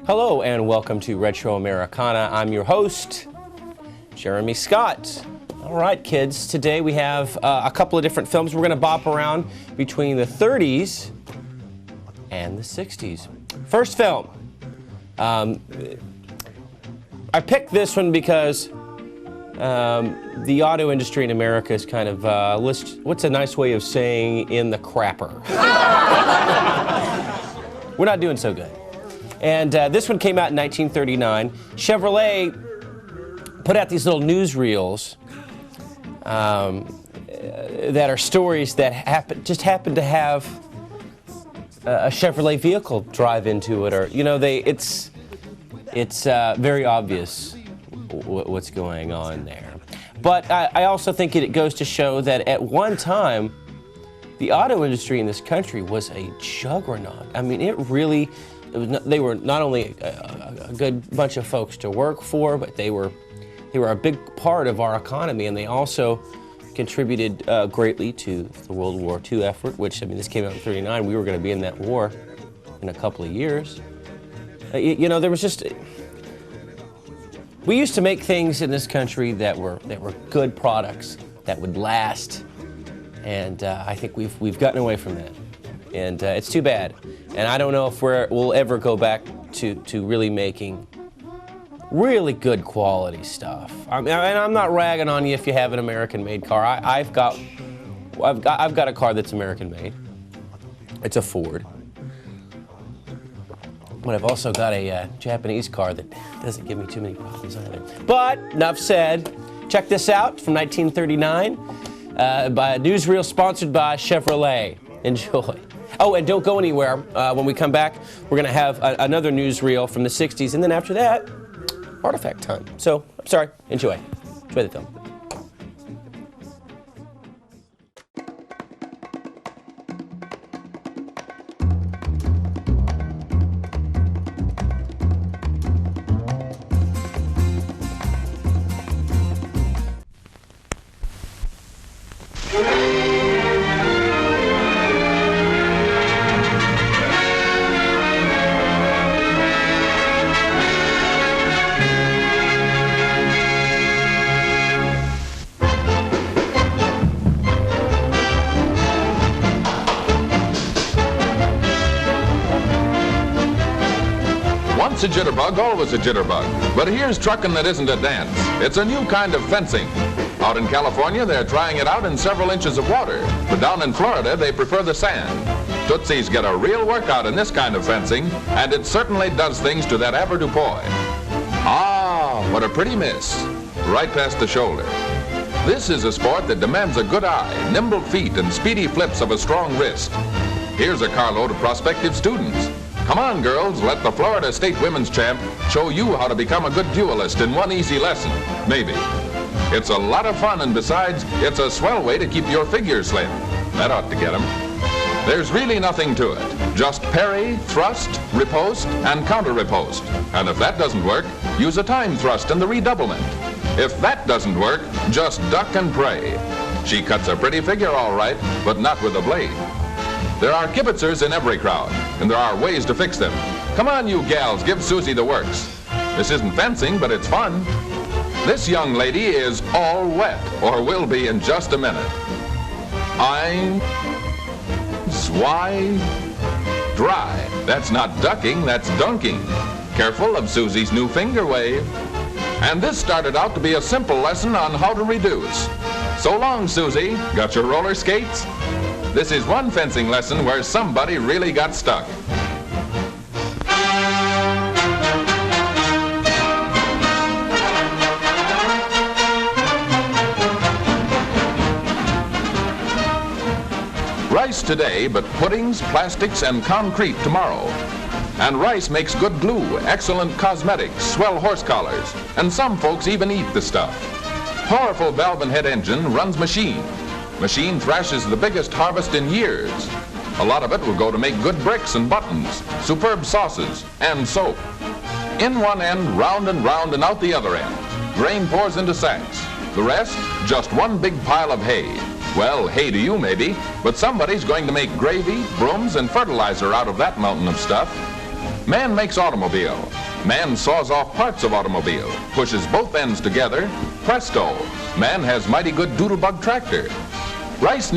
Hello and welcome to Retro Americana. I'm your host, Jeremy Scott. All right, kids, today we have a couple of different films. We're going to bop around between the 30s and the 60s. First film. I picked this one because the auto industry in America is kind of, what's a nice way of saying in the crapper? We're not doing so good. And this one came out in 1939. Chevrolet put out these little newsreels that are stories that just happen to have a Chevrolet vehicle drive into it, or it's very obvious what's going on there. But I also think it goes to show that at one time, the auto industry in this country was a juggernaut. I mean, they were not only a good bunch of folks to work for, but they were a big part of our economy, and they also contributed greatly to the World War II effort, which, I mean, this came out in '39. We were going to be in that war in a couple of years. There was just... We used to make things in this country that were good products that would last, and I think we've gotten away from that, and it's too bad. And I don't know if we'll ever go back to really making really good quality stuff. And I'm not ragging on you if you have an American-made car. I've got a car that's American-made. It's a Ford. But I've also got a Japanese car that doesn't give me too many problems either. But enough said. Check this out from 1939 by a newsreel sponsored by Chevrolet. Enjoy. Oh, and don't go anywhere. When we come back, we're going to have another newsreel from the 60s, and then after that, artifact time. So, I'm sorry. Enjoy. Enjoy the film. Once a jitterbug, always a jitterbug. But here's trucking that isn't a dance. It's a new kind of fencing. Out in California, they're trying it out in several inches of water. But down in Florida, they prefer the sand. Tootsies get a real workout in this kind of fencing, and it certainly does things to that avoirdupois. Ah, what a pretty miss. Right past the shoulder. This is a sport that demands a good eye, nimble feet, and speedy flips of a strong wrist. Here's a carload of prospective students. Come on, girls, let the Florida State Women's Champ show you how to become a good duelist in one easy lesson, maybe. It's a lot of fun, and besides, it's a swell way to keep your figure slim. That ought to get 'em. There's really nothing to it. Just parry, thrust, riposte, and counter-riposte. And if that doesn't work, use a time thrust and the redoublement. If that doesn't work, just duck and pray. She cuts a pretty figure all right, but not with a blade. There are kibitzers in every crowd, and there are ways to fix them. Come on, you gals, give Susie the works. This isn't fencing, but it's fun. This young lady is all wet, or will be in just a minute. Ein, zwei, dry. That's not ducking, that's dunking. Careful of Susie's new finger wave. And this started out to be a simple lesson on how to reduce. So long, Susie. Got your roller skates? This is one fencing lesson where somebody really got stuck. Rice today, but puddings, plastics, and concrete tomorrow. And rice makes good glue, excellent cosmetics, swell horse collars, and some folks even eat the stuff. Powerful valve and head engine runs machine. Machine thrashes the biggest harvest in years. A lot of it will go to make good bricks and buttons, superb sauces, and soap. In one end, round and out the other end. Grain pours into sacks. The rest, just one big pile of hay. Well, hay to you maybe, but somebody's going to make gravy, brooms, and fertilizer out of that mountain of stuff. Man makes automobile. Man saws off parts of automobile, pushes both ends together. Presto! Man has mighty good doodlebug tractor. Rice